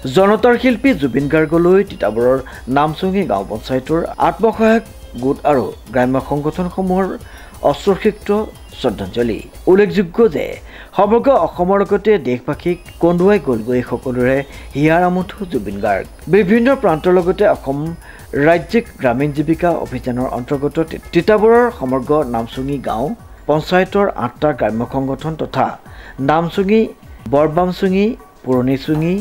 জনতাৰ শিল্পী জুবিন গাৰ্গলৈ তিতাবৰৰ নামচুঙি গাঁও পঞ্চায়তৰ আত্মসহায়ক গোট আৰু গ্ৰাম্য সংগঠনসমূহৰ অশ্ৰুসিক্ত শ্ৰদ্ধাঞ্জলি। উল্লেখযোগ্য যে সমগ্ৰ অসমৰ লগতে দেশবাসীক কন্দুৱাই গ'লগৈ সকলোৰে হিয়াৰ আমঠু জুবিন গাৰ্গ। বিভিন্ন প্ৰান্তৰ লগতে অসম ৰাজ্যিক গ্ৰামীণ জীৱিকা অভিযানৰ অন্তৰ্গত তিতাবৰৰ সমগ্ৰ নামচুঙি গাঁও পঞ্চায়তৰ 8টা গ্ৰাম্য সংগঠন তথা নামচুঙি, বৰবামচুঙি, পুৰণিচুঙি,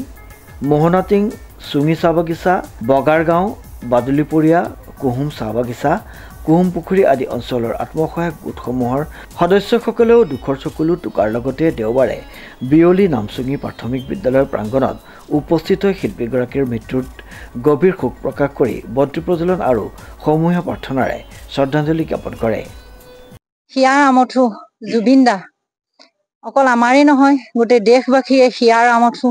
মোহনাটিং চুঙি চাহ বাগিচা, বগাৰগাঁও, বাদুলিপৰীয়া, কুহুম চাহ বাগিচা, কুহুম পুখুৰী আদি অঞ্চলৰ আত্মসহায়ক গোটসমূহৰ সদস্যসকলেও দুখৰ চকুলো টোকাৰ লগতে দেওবাৰে বিয়লি নামচুঙি প্ৰাথমিক বিদ্যালয়ৰ প্ৰাংগণত উপস্থিত হৈ শিল্পীগৰাকীৰ মৃত্যুত গভীৰ শোক প্ৰকাশ কৰি বন্তি প্ৰজ্বলন আৰু সমূহীয়া প্ৰাৰ্থনাৰে শ্ৰদ্ধাঞ্জলি জ্ঞাপন কৰে। হিয়াৰ আমঠু জুবিন দা অকল আমাৰেই নহয়, গোটেই দেশবাসীয়ে হিয়াৰ আমঠু।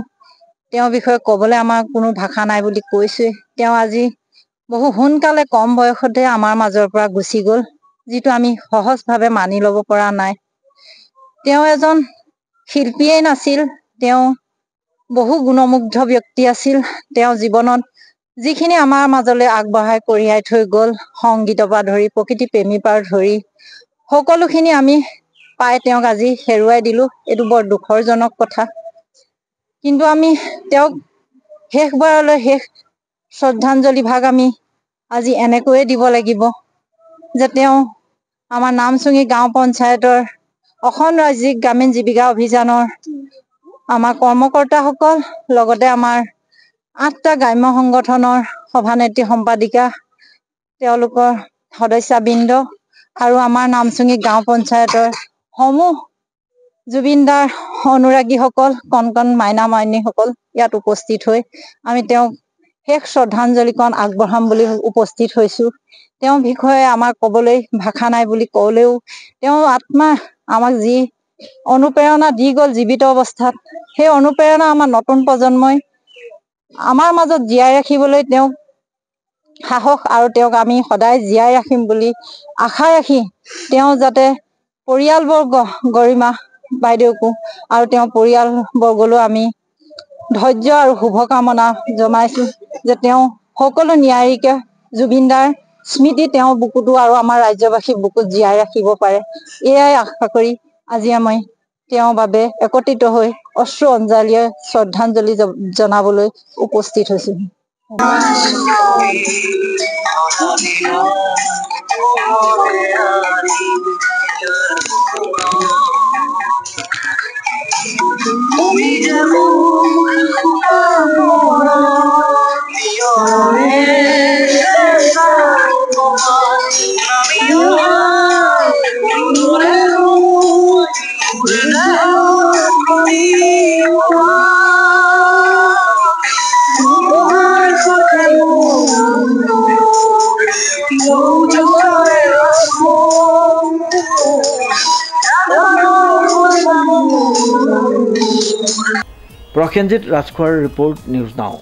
তেওঁৰ বিষয়ে ক'বলৈ আমাৰ কোনো ভাষা নাই বুলি কৈছোৱে। তেওঁ আজি বহু সোনকালে কম বয়সতে আমাৰ মাজৰ পৰা গুচি গ'ল, যিটো আমি সহজভাৱে মানি ল'ব পৰা নাই। তেওঁ এজন শিল্পীয়েই নাছিল, তেওঁ বহু গুণমুগ্ধ ব্যক্তি আছিল। তেওঁ জীৱনত যিখিনি আমাৰ মাজলৈ আগবঢ়াই কঢ়িয়াই থৈ গ'ল, সংগীতৰ পৰা ধৰি প্ৰকৃতি প্ৰেমীৰ পৰা ধৰি সকলোখিনি আমি পাই তেওঁক আজি হেৰুৱাই দিলোঁ। এইটো বৰ দুখৰজনক কথা। কিন্তু আমি তেওঁক শেষবাৰলৈ শেষ শ্ৰদ্ধাঞ্জলি ভাগ আমি আজি এনেকৈয়ে দিব লাগিব যে তেওঁ আমাৰ নামচুঙি গাঁও পঞ্চায়তৰ অসম ৰাজ্যিক গ্ৰামীণ জীৱিকা অভিযানৰ আমাৰ কৰ্মকৰ্তাসকল, লগতে আমাৰ 8টা গ্ৰাম্য সংগঠনৰ সভানেত্ৰী সম্পাদিকা, তেওঁলোকৰ সদস্যবৃন্দ আৰু আমাৰ নামচুঙি গাঁও পঞ্চায়তৰ সমূহ জুবিনদাৰ অনুৰাগীসকল, কণ কণ মাইনা মাইনীসকল ইয়াত উপস্থিত হৈ আমি তেওঁক শেষ শ্ৰদ্ধাঞ্জলিকণ আগবঢ়াম বুলি উপস্থিত হৈছোঁ। তেওঁৰ বিষয়ে আমাৰ ক'বলৈ ভাষা নাই বুলি ক'লেও তেওঁৰ আত্মা আমাক যি অনুপ্ৰেৰণা দি গ'ল জীৱিত অৱস্থাত, সেই অনুপ্ৰেৰণা আমাৰ নতুন প্ৰজন্মই আমাৰ মাজত জীয়াই ৰাখিবলৈ তেওঁক সাহস আৰু তেওঁক আমি সদায় জীয়াই ৰাখিম বুলি আশা ৰাখি তেওঁ যাতে পৰিয়ালবৰ্গ গৰিমা বাইদেউকো আৰু তেওঁৰ পৰিয়ালবৰ্গলৈ আমি ধৈৰ্য আৰু শুভকামনা জনাইছোঁ যে তেওঁ সকলো ন্যায়িকে জুবিনদাৰ স্মৃতি তেওঁৰ বুকুতো আৰু আমাৰ ৰাজ্যবাসীৰ বুকুত জীয়াই ৰাখিব পাৰে। এয়াই আশা কৰি আজি আমি তেওঁৰ বাবে একত্ৰিত হৈ অশ্ৰু অঞ্জলিৰে শ্ৰদ্ধাঞ্জলি জনাবলৈ উপস্থিত হৈছোঁ। প্ৰসেনজিৎ ৰাজখোৱাৰ ৰিপৰ্ট, নিউজ নাও।